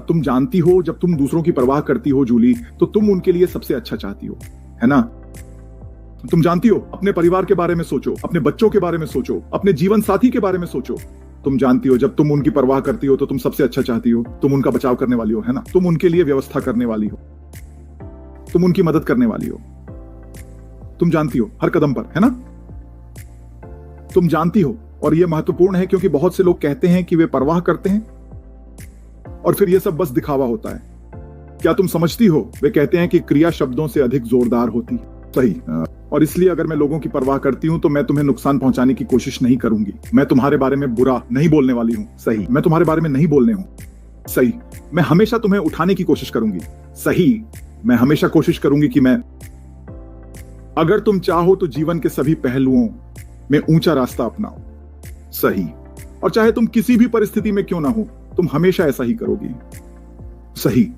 तुम जानती हो, जब तुम दूसरों की परवाह करती हो जूली, तो तुम उनके लिए सबसे अच्छा चाहती हो, है ना? तुम जानती हो, अपने परिवार के बारे में सोचो, अपने बच्चों के बारे में सोचो, अपने जीवन साथी के बारे में सोचो। तुम जानती हो, जब तुम उनकी परवाह करती हो तो तुम सबसे अच्छा चाहती हो, तुम उनका बचाव करने वाली हो, है ना? तुम उनके लिए व्यवस्था करने वाली हो, तुम उनकी मदद करने वाली हो। तुम जानती हो हर कदम पर, है ना? तुम जानती हो, और यह महत्वपूर्ण है क्योंकि बहुत से लोग कहते हैं कि वे परवाह करते हैं और फिर यह सब बस दिखावा होता है। क्या तुम समझती हो, वे कहते हैं कि क्रिया शब्दों से अधिक जोरदार होती है। सही। और इसलिए अगर मैं लोगों की परवाह करती हूं तो मैं तुम्हें नुकसान पहुंचाने की कोशिश नहीं करूंगी। मैं तुम्हारे बारे में बुरा नहीं बोलने वाली हूं। सही। मैं तुम्हारे बारे में नहीं बोलने हूं। सही। मैं हमेशा तुम्हें उठाने की कोशिश करूंगी। सही। मैं हमेशा कोशिश करूंगी कि मैं, अगर तुम चाहो तो जीवन के सभी पहलुओं में ऊंचा रास्ता अपनाओ। सही। और चाहे तुम किसी भी परिस्थिति में क्यों ना हो, तुम हमेशा ऐसा ही करोगी। सही।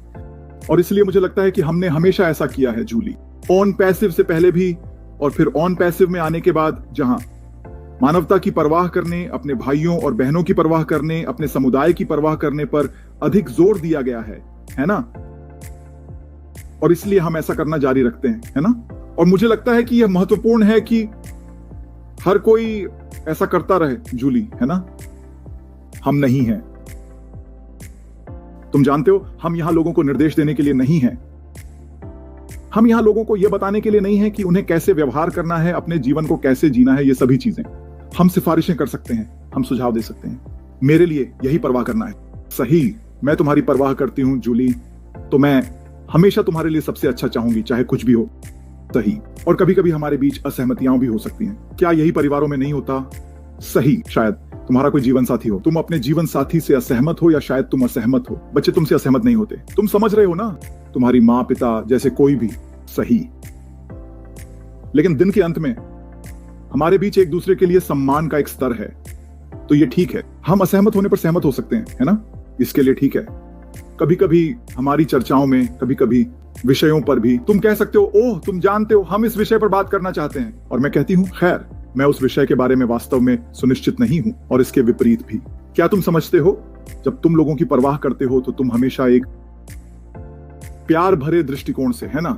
और इसलिए मुझे लगता है कि हमने हमेशा ऐसा किया है जूली, ऑन पैसिव से पहले भी और फिर ऑन पैसिव में आने के बाद, जहां मानवता की परवाह करने, अपने भाइयों और बहनों की परवाह करने, अपने समुदाय की परवाह करने पर अधिक जोर दिया गया है ना? और इसलिए हम ऐसा करना जारी रखते हैं, है ना? और मुझे लगता है कि यह महत्वपूर्ण है कि हर कोई ऐसा करता रहे जूली, है ना? हम नहीं हैं। तुम जानते हो, हम यहां लोगों को निर्देश देने के लिए नहीं हैं। हम यहां लोगों को यह बताने के लिए नहीं है कि उन्हें कैसे व्यवहार करना है, अपने जीवन को कैसे जीना है। ये सभी चीजें हम सिफारिशें कर सकते हैं, हम सुझाव दे सकते हैं। मेरे लिए यही परवाह करना है। सही। मैं तुम्हारी परवाह करती हूं जूली, तो मैं हमेशा तुम्हारे लिए सबसे अच्छा चाहूंगी, चाहे कुछ भी हो। सही। और कभी कभी हमारे बीच असहमतियां भी हो सकती हैं। क्या यही परिवारों में नहीं होता? सही। शायद तुम्हारा कोई जीवन साथी हो, तुम अपने जीवन साथी से असहमत हो, या शायद तुम असहमत हो। बच्चे तुमसे असहमत नहीं होते, तुम समझ रहे हो ना? तुम्हारी माँ, पिता, जैसे कोई भी। सही। लेकिन दिन के अंत में हमारे बीच एक दूसरे के लिए सम्मान का एक स्तर है, तो ये ठीक है। हम असहमत होने पर सहमत हो सकते हैं, है ना? इसके लिए ठीक है। कभी कभी हमारी चर्चाओं में, कभी कभी विषयों पर भी तुम कह सकते हो, ओह तुम जानते हो हम इस विषय पर बात करना चाहते हैं, और मैं कहती हूं खैर, मैं उस विषय के बारे में वास्तव में सुनिश्चित नहीं हूं, और इसके विपरीत भी। क्या तुम समझते हो, जब तुम लोगों की परवाह करते हो तो तुम हमेशा एक प्यार भरे दृष्टिकोण से, है ना?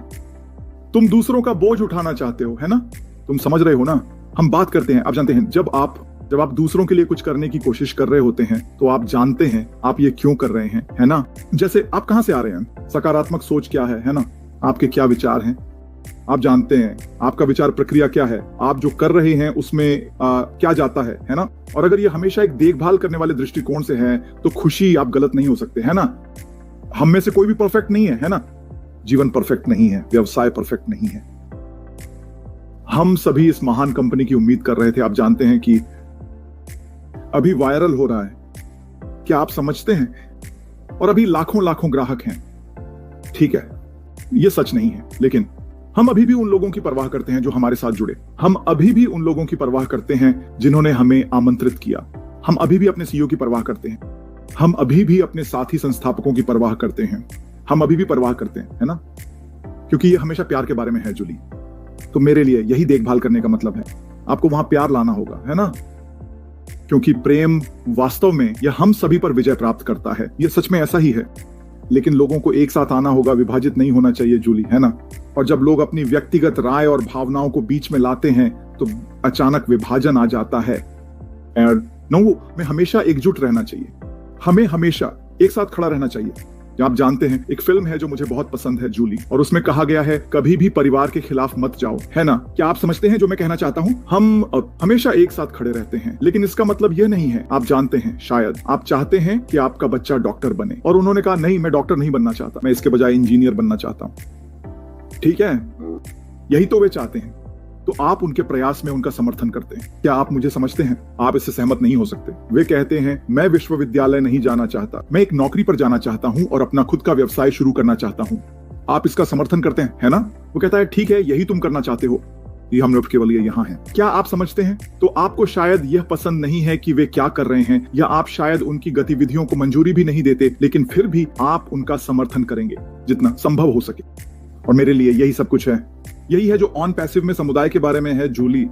तुम दूसरों का बोझ उठाना चाहते हो, है ना? तुम समझ रहे हो ना? हम बात करते हैं, आप जानते हैं, जब आप दूसरों के लिए कुछ करने की कोशिश कर रहे होते हैं तो आप जानते हैं आप ये क्यों कर रहे हैं, है ना? जैसे आप कहां से आ रहे हैं, सकारात्मक सोच क्या है ना? आपके क्या विचार हैं, आप जानते हैं आपका विचार प्रक्रिया क्या है, आप जो कर रहे हैं उसमें क्या जाता है ना? और अगर ये हमेशा एक देखभाल करने वाले दृष्टिकोण से है तो खुशी आप गलत नहीं हो सकते, है ना? हम में से कोई भी परफेक्ट नहीं है ना? जीवन परफेक्ट नहीं है, व्यवसाय परफेक्ट नहीं है। हम सभी इस महान कंपनी की उम्मीद कर रहे थे। आप जानते हैं कि अभी वायरल हो रहा है, क्या आप समझते हैं? और अभी लाखों लाखों ग्राहक हैं। ठीक है, यह सच नहीं है, लेकिन हम अभी भी उन लोगों की परवाह करते हैं जो हमारे साथ जुड़े। हम अभी भी उन लोगों की परवाह करते हैं जिन्होंने हमें आमंत्रित किया। हम अभी भी अपने सीईओ की परवाह करते हैं। हम अभी भी अपने साथी संस्थापकों की परवाह करते हैं। हम अभी भी परवाह करते हैं, है ना? क्योंकि ये हमेशा प्यार के बारे में है जूली। तो मेरे लिए यही देखभाल करने का मतलब है। आपको वहां प्यार लाना होगा, है ना? क्योंकि प्रेम वास्तव में यह हम सभी पर विजय प्राप्त करता है। यह सच में ऐसा ही है। लेकिन लोगों को एक साथ आना होगा, विभाजित नहीं होना चाहिए जूली, है ना? और जब लोग अपनी व्यक्तिगत राय और भावनाओं को बीच में लाते हैं तो अचानक विभाजन आ जाता है। में हमेशा एकजुट रहना चाहिए। हमें हमेशा एक साथ खड़ा रहना चाहिए। आप जानते हैं, एक फिल्म है जो मुझे बहुत पसंद है जूली, और उसमें कहा गया है कभी भी परिवार के खिलाफ मत जाओ, है ना? क्या आप समझते हैं जो मैं कहना चाहता हूं? हम हमेशा एक साथ खड़े रहते हैं, लेकिन इसका मतलब यह नहीं है। आप जानते हैं, शायद आप चाहते हैं कि आपका बच्चा डॉक्टर बने, और उन्होंने कहा नहीं, मैं डॉक्टर नहीं बनना चाहता, मैं इसके बजाय इंजीनियर बनना चाहता हूं। ठीक है, यही तो वे चाहते हैं। तो आप उनके प्रयास में उनका समर्थन करते हैं। क्या आप मुझे समझते हैं? आप इससे सहमत नहीं हो सकते। वे कहते हैं मैं विश्वविद्यालय नहीं जाना चाहता, मैं एक नौकरी पर जाना चाहता हूं और अपना खुद का व्यवसाय शुरू करना चाहता हूं। आप इसका समर्थन करते हैं, है ना? वो कहता है ठीक है, यही तुम करना चाहते हो, ये हम लोग केवल ये यहाँ हैं। क्या आप समझते हैं? तो आपको शायद यह पसंद नहीं है कि वे क्या कर रहे हैं, या आप शायद उनकी गतिविधियों को मंजूरी भी नहीं देते, लेकिन फिर भी आप उनका समर्थन करेंगे जितना संभव हो सके। और मेरे लिए यही सब कुछ है। यही है जो ऑन पैसिव में समुदाय के बारे में है जूली।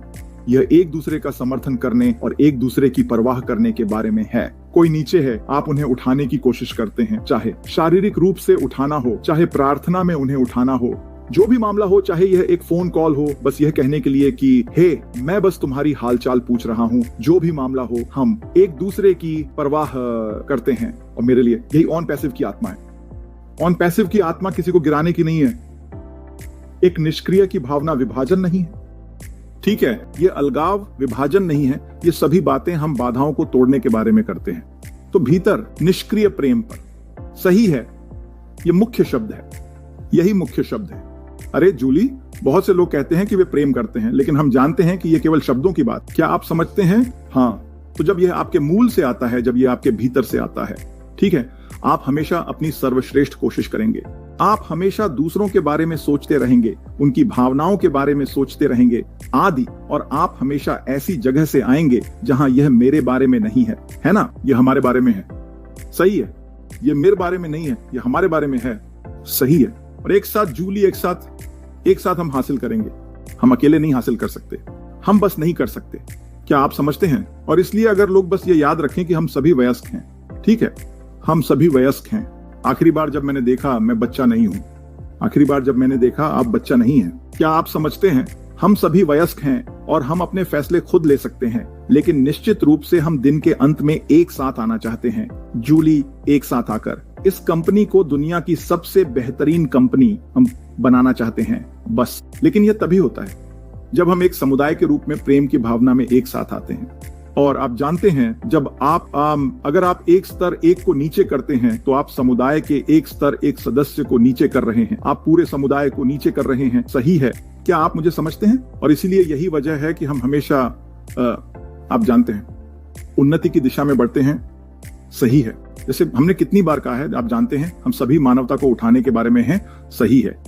यह एक दूसरे का समर्थन करने और एक दूसरे की परवाह करने के बारे में है। कोई नीचे है, आप उन्हें उठाने की कोशिश करते हैं, चाहे शारीरिक रूप से उठाना हो, चाहे प्रार्थना में उन्हें उठाना हो, जो भी मामला हो, चाहे यह एक फोन कॉल हो बस यह कहने के लिए कि हे मैं बस तुम्हारी हालचाल पूछ रहा हूँ, जो भी मामला हो हम एक दूसरे की परवाह करते हैं। और मेरे लिए यही ऑन पैसिव की आत्मा है। ऑन पैसिव की आत्मा किसी को गिराने की नहीं है। एक निष्क्रिय की भावना विभाजन नहीं है, ठीक है, ये अलगाव विभाजन नहीं है। ये सभी बातें हम बाधाओं को तोड़ने के बारे में करते हैं। तो भीतर निष्क्रिय प्रेम पर सही है, ये मुख्य शब्द है, यही मुख्य शब्द है। अरे जूली, बहुत से लोग कहते हैं कि वे प्रेम करते हैं, लेकिन हम जानते हैं कि ये केवल शब्दों की बात। क्या आप समझते हैं? हाँ, तो जब यह आपके मूल से आता है, जब यह आपके भीतर से आता है, ठीक है, आप हमेशा अपनी सर्वश्रेष्ठ कोशिश करेंगे। आप हमेशा दूसरों के बारे में सोचते रहेंगे, उनकी भावनाओं के बारे में सोचते रहेंगे आदि, और आप हमेशा ऐसी जगह से आएंगे जहां यह मेरे बारे में नहीं है ना, यह हमारे बारे में है, सही है, यह मेरे बारे में नहीं है, यह हमारे बारे में है, सही है। और एक साथ जूली, एक साथ हम हासिल करेंगे। हम अकेले नहीं हासिल कर सकते, हम बस नहीं कर सकते। क्या आप समझते हैं? और इसलिए अगर लोग बस ये याद रखें कि हम सभी वयस्क हैं, ठीक है, हम सभी वयस्क हैं। आखिरी बार जब मैंने देखा मैं बच्चा नहीं हूं, आखिरी बार जब मैंने देखा आप बच्चा नहीं हैं। क्या आप समझते हैं? हम सभी वयस्क हैं और हम अपने फैसले खुद ले सकते हैं, लेकिन निश्चित रूप से हम दिन के अंत में एक साथ आना चाहते हैं। जूली, एक साथ आकर इस कंपनी को दुनिया की सबसे बेहतरीन कंपनी हम बनाना चाहते हैं, बस। लेकिन यह तभी होता है जब हम एक समुदाय के रूप में प्रेम की भावना में एक साथ आते हैं। और आप जानते हैं, जब अगर आप एक स्तर एक को नीचे करते हैं, तो आप समुदाय के एक स्तर एक सदस्य को नीचे कर रहे हैं, आप पूरे समुदाय को नीचे कर रहे हैं, सही है। क्या आप मुझे समझते हैं? और इसीलिए यही वजह है कि हम हमेशा आप जानते हैं उन्नति की दिशा में बढ़ते हैं, सही है। जैसे हमने कितनी बार कहा है, आप जानते हैं, हम सभी मानवता को उठाने के बारे में हैं, सही है।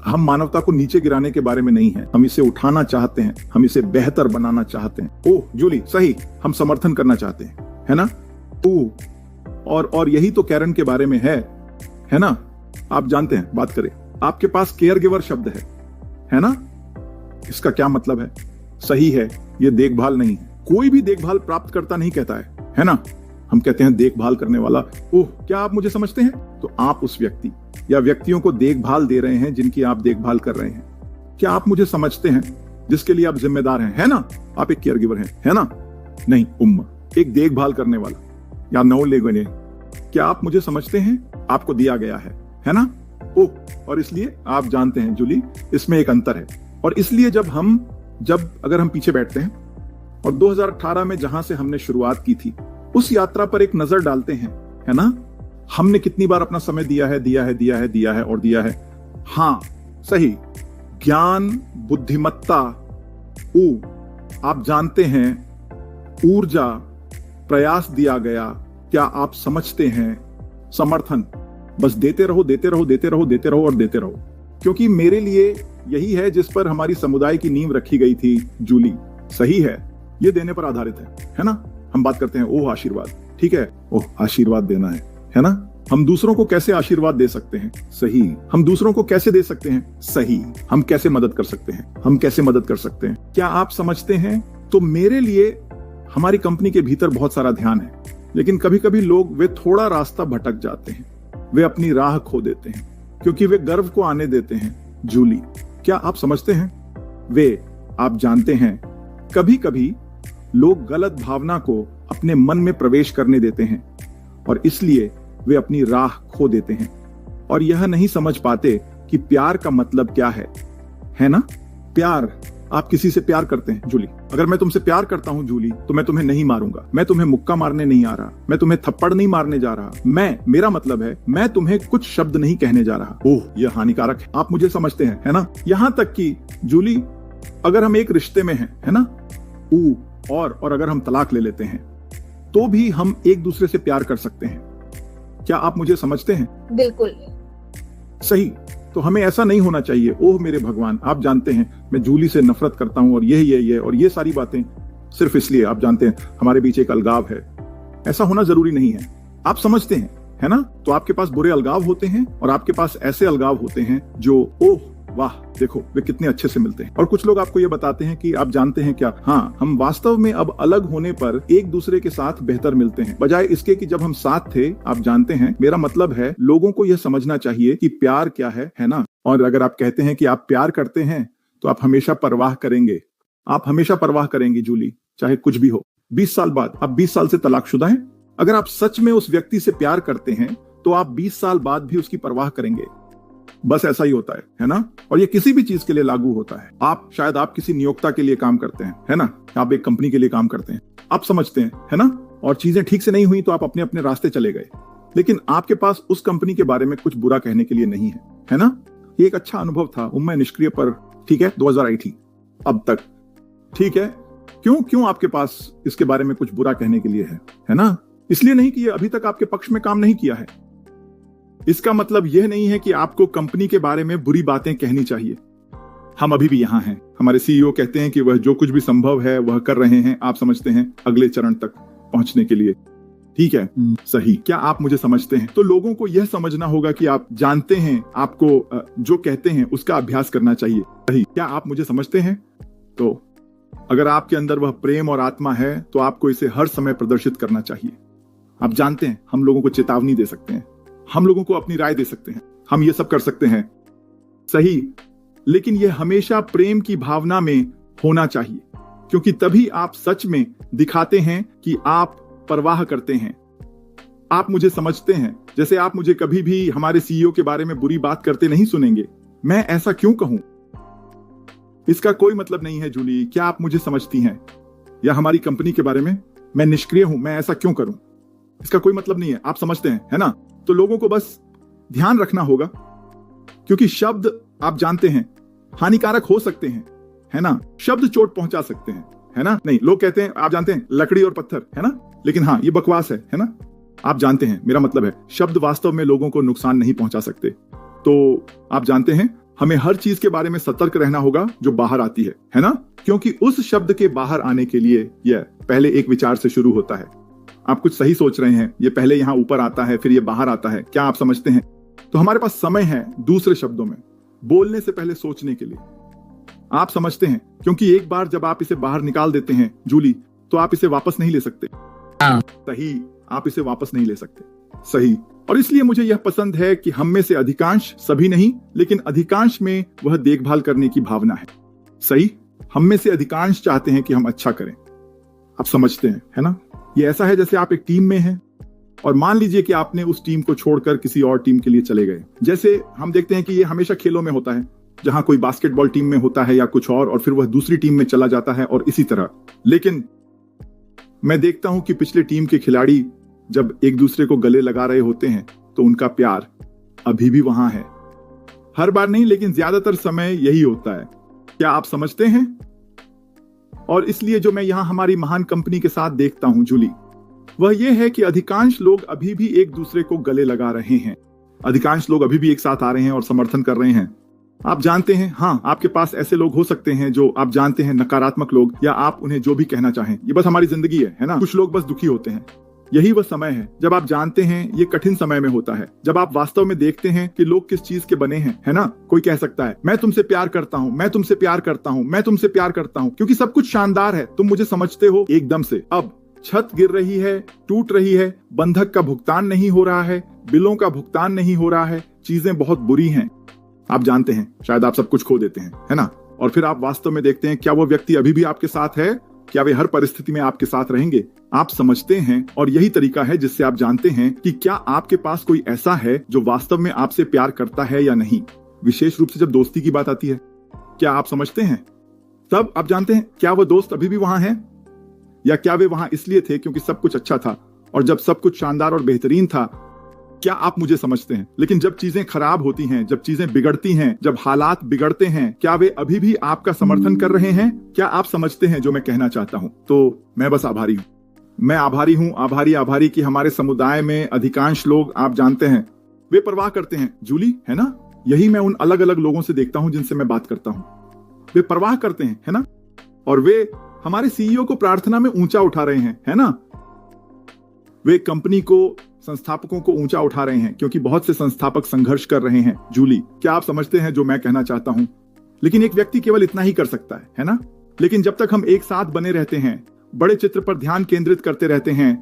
हम मानवता को नीचे गिराने के बारे में नहीं है, हम इसे उठाना चाहते हैं, हम इसे बेहतर बनाना चाहते हैं। ओह जूली, सही, हम समर्थन करना चाहते हैं, है ना? और यही तो कैरन के बारे में है ना? आप जानते हैं, बात करें, आपके पास केयर गिवर शब्द है ना? इसका क्या मतलब है? सही है, ये देखभाल नहीं है। कोई भी देखभाल प्राप्त करता नहीं कहता है ना? हम कहते हैं देखभाल करने वाला। ओह, क्या आप मुझे समझते हैं? तो आप उस व्यक्ति या व्यक्तियों को देखभाल दे रहे हैं जिनकी आप देखभाल कर रहे हैं। क्या आप मुझे समझते हैं? जिसके लिए आप जिम्मेदार हैं, है ना? आप एक केयर गिवर हैं, है ना? नहीं, एक देखभाल करने वाला या नौ लेगने। क्या आप मुझे समझते हैं? आपको दिया गया है ना? ओह, और इसलिए आप जानते हैं जूली, इसमें एक अंतर है। और इसलिए अगर हम पीछे बैठते हैं और 2018 में जहां से हमने शुरुआत की थी, उस यात्रा पर एक नजर डालते हैं, है ना? हमने कितनी बार अपना समय दिया है। हाँ, सही। ज्ञान, बुद्धिमत्ता, आप जानते हैं, ऊर्जा, प्रयास दिया गया। क्या आप समझते हैं? समर्थन, बस देते रहो। क्योंकि मेरे लिए यही है जिस पर हमारी समुदाय की नींव रखी गई थी, जूली, सही है। ये देने पर आधारित है ना? हम बात करते हैं ओह आशीर्वाद, ठीक है, ओह आशीर्वाद देना है ना? हम दूसरों को कैसे आशीर्वाद दे सकते हैं? सही। हम दूसरों को कैसे दे सकते हैं? सही। हम कैसे मदद कर सकते हैं? क्या आप समझते हैं? तो मेरे लिए हमारी कंपनी के भीतर बहुत सारा ध्यान है, लेकिन कभी कभी लोग वे थोड़ा रास्ता भटक जाते हैं, वे अपनी राह खो देते हैं क्योंकि वे गर्व को आने देते हैं। जूली, क्या आप समझते हैं? आप जानते हैं, कभी कभी लोग गलत भावना को अपने मन में प्रवेश करने देते हैं और इसलिए वे अपनी राह खो देते हैं और यह नहीं समझ पाते कि प्यार का मतलब क्या है ना? प्यार, आप किसी से प्यार करते हैं जूली। अगर मैं तुमसे प्यार करता हूं जूली, तो मैं तुम्हें नहीं मारूंगा, मैं तुम्हें मुक्का मारने नहीं आ रहा, मैं तुम्हें थप्पड़ नहीं मारने जा रहा, मेरा मतलब है, मैं तुम्हें कुछ शब्द नहीं कहने जा रहा। ओह, यह हानिकारक है। आप मुझे समझते हैं, है ना? यहां तक कि जूली, अगर हम एक रिश्ते में हैं, है ना, और अगर हम तलाक ले लेते हैं, तो भी हम एक दूसरे से प्यार कर सकते हैं। क्या आप मुझे समझते हैं? बिल्कुल सही। तो हमें ऐसा नहीं होना चाहिए, ओह मेरे भगवान, आप जानते हैं मैं जूली से नफरत करता हूं और ये और ये सारी बातें सिर्फ इसलिए, आप जानते हैं, हमारे बीच एक अलगाव है। ऐसा होना जरूरी नहीं है, आप समझते हैं, है ना? तो आपके पास बुरे अलगाव होते हैं और आपके पास ऐसे अलगाव होते हैं जो ओह वाह देखो वे कितने अच्छे से मिलते हैं। और कुछ लोग आपको ये बताते हैं कि आप जानते हैं क्या, हाँ हम वास्तव में अब अलग होने पर एक दूसरे के साथ बेहतर मिलते हैं, बजाय इसके कि जब हम साथ थे। आप जानते हैं, मेरा मतलब है लोगों को यह समझना चाहिए कि प्यार क्या है ना। और अगर आप कहते हैं कि आप प्यार करते हैं तो आप हमेशा परवाह करेंगे, आप हमेशा परवाह करेंगी जूली, चाहे कुछ भी हो। 20 साल बाद, आप 20 साल से तलाकशुदा हैं, अगर आप सच में उस व्यक्ति से प्यार करते हैं तो आप 20 साल बाद भी उसकी परवाह करेंगे। बस ऐसा ही होता है ना। और ये किसी भी चीज के लिए लागू होता है। आप शायद आप किसी नियोक्ता के लिए काम करते हैं, है ना, आप एक कंपनी के लिए काम करते हैं, आप समझते हैं, है ना, और चीजें ठीक से नहीं हुई तो आप अपने अपने रास्ते चले गए, लेकिन आपके पास उस कंपनी के बारे में कुछ बुरा कहने के लिए नहीं है ना। ये एक अच्छा अनुभव था, मैं निष्क्रिय पर, ठीक है, 2000 आई थी अब तक, ठीक है। क्यों आपके पास इसके बारे में कुछ बुरा कहने के लिए है ना। इसलिए नहीं कि ये अभी तक आपके पक्ष में काम नहीं किया है। इसका मतलब यह नहीं है कि आपको कंपनी के बारे में बुरी बातें कहनी चाहिए। हम अभी भी यहां हैं। हमारे सीईओ कहते हैं कि वह जो कुछ भी संभव है वह कर रहे हैं, आप समझते हैं, अगले चरण तक पहुंचने के लिए। ठीक है, सही। क्या आप मुझे समझते हैं? तो लोगों को यह समझना होगा कि आप जानते हैं, आपको जो कहते हैं उसका अभ्यास करना चाहिए। सही। क्या आप मुझे समझते हैं? तो अगर आपके अंदर वह प्रेम और आत्मा है तो आपको इसे हर समय प्रदर्शित करना चाहिए। आप जानते हैं, हम लोगों को चेतावनी दे सकते हैं, हम लोगों को अपनी राय दे सकते हैं, हम ये सब कर सकते हैं, सही। लेकिन यह हमेशा प्रेम की भावना में होना चाहिए, क्योंकि तभी आप सच में दिखाते हैं कि आप परवाह करते हैं, आप मुझे समझते हैं। जैसे आप मुझे कभी भी हमारे सीईओ के बारे में बुरी बात करते नहीं सुनेंगे। मैं ऐसा क्यों कहूं? इसका कोई मतलब नहीं है जूली। क्या आप मुझे समझती हैं? या हमारी कंपनी के बारे में, मैं निष्क्रिय हूं, मैं ऐसा क्यों करूं? इसका कोई मतलब नहीं है, आप समझते हैं, है ना। तो लोगों को बस ध्यान रखना होगा, क्योंकि शब्द आप जानते हैं हानिकारक हो सकते हैं, है ना। शब्द चोट पहुंचा सकते हैं, है ना। नहीं, लोग कहते हैं, आप जानते हैं, लकड़ी और पत्थर, है ना, लेकिन हाँ ये बकवास है ना। आप जानते हैं, मेरा मतलब है शब्द वास्तव में लोगों को नुकसान नहीं पहुंचा सकते। तो आप जानते हैं, हमें हर चीज के बारे में सतर्क रहना होगा जो बाहर आती है ना, क्योंकि उस शब्द के बाहर आने के लिए यह पहले एक विचार से शुरू होता है। आप कुछ सही सोच रहे हैं, ये पहले यहां ऊपर आता है, फिर ये बाहर आता है। क्या आप समझते हैं? तो हमारे पास समय है, दूसरे शब्दों में, बोलने से पहले सोचने के लिए। आप समझते हैं, क्योंकि एक बार जब आप इसे बाहर निकाल देते हैं जूली, तो आप इसे वापस नहीं ले सकते। सही, आप इसे वापस नहीं ले सकते, सही। और इसलिए मुझे यह पसंद है कि हम में से अधिकांश, सभी नहीं लेकिन अधिकांश में वह देखभाल करने की भावना है, सही। हम में से अधिकांश चाहते हैं कि हम अच्छा करें, आप समझते हैं, है ना। ये ऐसा है जैसे आप एक टीम में हैं और मान लीजिए कि आपने उस टीम को छोड़कर किसी और टीम के लिए चले गए। जैसे हम देखते हैं कि ये हमेशा खेलों में होता है, जहां कोई बास्केटबॉल टीम में होता है या कुछ और फिर वह दूसरी टीम में चला जाता है और इसी तरह। लेकिन मैं देखता हूं कि पिछले टीम के खिलाड़ी जब एक दूसरे को गले लगा रहे होते हैं तो उनका प्यार अभी भी वहां है। हर बार नहीं, लेकिन ज्यादातर समय यही होता है। क्या आप समझते हैं? और इसलिए जो मैं यहां हमारी महान कंपनी के साथ देखता हूं जूली, वह यह है कि अधिकांश लोग अभी भी एक दूसरे को गले लगा रहे हैं। अधिकांश लोग अभी भी एक साथ आ रहे हैं और समर्थन कर रहे हैं। आप जानते हैं, हाँ आपके पास ऐसे लोग हो सकते हैं जो आप जानते हैं नकारात्मक लोग, या आप उन्हें जो भी कहना चाहें। ये बस हमारी जिंदगी है ना। कुछ लोग बस दुखी होते हैं। यही वह समय है जब आप जानते हैं, ये कठिन समय में होता है, जब आप वास्तव में देखते हैं कि लोग किस चीज के बने हैं, है ना। कोई कह सकता है, मैं तुमसे प्यार करता हूं, मैं तुमसे प्यार करता हूं, मैं तुमसे प्यार करता हूं, क्योंकि सब कुछ शानदार है, तुम मुझे समझते हो एकदम से। अब छत गिर रही है, टूट रही है, बंधक का भुगतान नहीं हो रहा है, बिलों का भुगतान नहीं हो रहा है, चीजें बहुत बुरी हैं। आप जानते हैं, शायद आप सब कुछ खो देते हैं, है ना। और फिर आप वास्तव में देखते हैं, क्या वो व्यक्ति अभी भी आपके साथ है? क्या वे हर परिस्थिति में आपके साथ रहेंगे? आप समझते हैं, और यही तरीका है जिससे आप जानते हैं कि क्या आपके पास कोई ऐसा है जो वास्तव में आपसे प्यार करता है या नहीं, विशेष रूप से जब दोस्ती की बात आती है। क्या आप समझते हैं? तब आप जानते हैं, क्या वो दोस्त अभी भी वहां है, या क्या वे वहां इसलिए थे क्योंकि सब कुछ अच्छा था, और जब सब कुछ शानदार और बेहतरीन था। क्या आप मुझे समझते हैं? लेकिन जब चीजें खराब होती हैं, जब चीजें बिगड़ती हैं, जब हालात बिगड़ते हैं, क्या वे अभी भी आपका समर्थन कर रहे हैं? क्या आप समझते हैं जो मैं कहना चाहता हूं? तो मैं बस आभारी हूं, मैं आभारी हूं, आभारी कि हमारे समुदाय में अधिकांश लोग, आप जानते हैं, वे परवाह करते हैं जूली, है ना। यही मैं उन अलग अलग लोगों से देखता हूं जिनसे मैं बात करता हूं, वे परवाह करते हैं, है ना। और वे हमारे सीईओ को प्रार्थना में ऊंचा उठा रहे हैं, है ना। वे कंपनी को संस्थापकों को ऊंचा उठा रहे हैं, क्योंकि बहुत से संस्थापक संघर्ष कर रहे हैं। जूली, क्या आप समझते हैं जो मैं कहना चाहता हूं? लेकिन एक व्यक्ति केवल इतना ही कर सकता है ना? लेकिन जब तक हम एक साथ बने रहते हैं, बड़े चित्र पर ध्यान केंद्रित करते रहते हैं,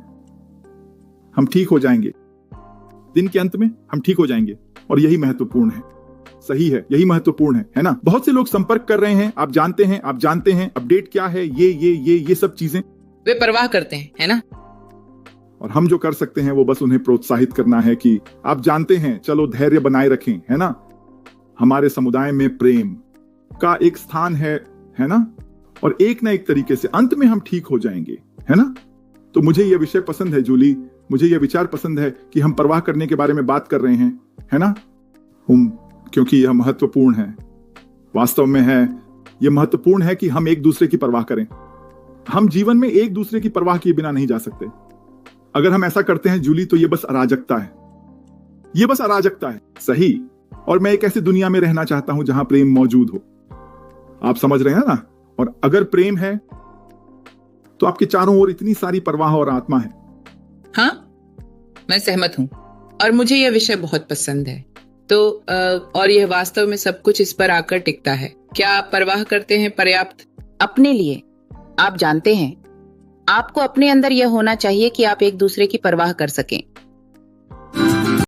हम ठीक हो जाएंगे। दिन के अंत में हम ठीक हो जाएंगे, और यही महत्वपूर्ण है। सही है, यही महत्वपूर्ण है ना? बहुत से लोग संपर्क कर रहे हैं, आप जानते हैं अपडेट क्या है, ये सब चीजें वे परवाह करते हैं, है ना? और हम जो कर सकते हैं वो बस उन्हें प्रोत्साहित करना है कि आप जानते हैं, चलो धैर्य बनाए रखें, है ना? हमारे समुदाय में प्रेम का एक स्थान है ना? और एक ना एक तरीके से अंत में हम ठीक हो जाएंगे, है ना? तो मुझे यह विषय पसंद है जूली, मुझे यह विचार पसंद है कि हम परवाह करने के बारे में बात कर रहे हैं, है ना? क्योंकि यह महत्वपूर्ण है, वास्तव में है। यह महत्वपूर्ण है कि हम एक दूसरे की परवाह करें। हम जीवन में एक दूसरे की परवाह किए बिना नहीं जा सकते। अगर हम ऐसा करते हैं जूली, तो यह बस अराजकता है, यह बस अराजकता है। सही। और मैं एक ऐसी दुनिया में रहना चाहता हूं जहां प्रेम मौजूद हो। आप समझ रहे हैं ना? और अगर प्रेम है तो आपके चारों ओर इतनी सारी परवाह और आत्मा है। हाँ, मैं सहमत हूँ, और मुझे यह विषय बहुत पसंद है। तो और यह वास्तव में सब कुछ इस पर आकर टिकता है। क्या आप परवाह करते हैं पर्याप्त अपने लिए? आप जानते हैं, आपको अपने अंदर यह होना चाहिए कि आप एक दूसरे की परवाह कर सकें।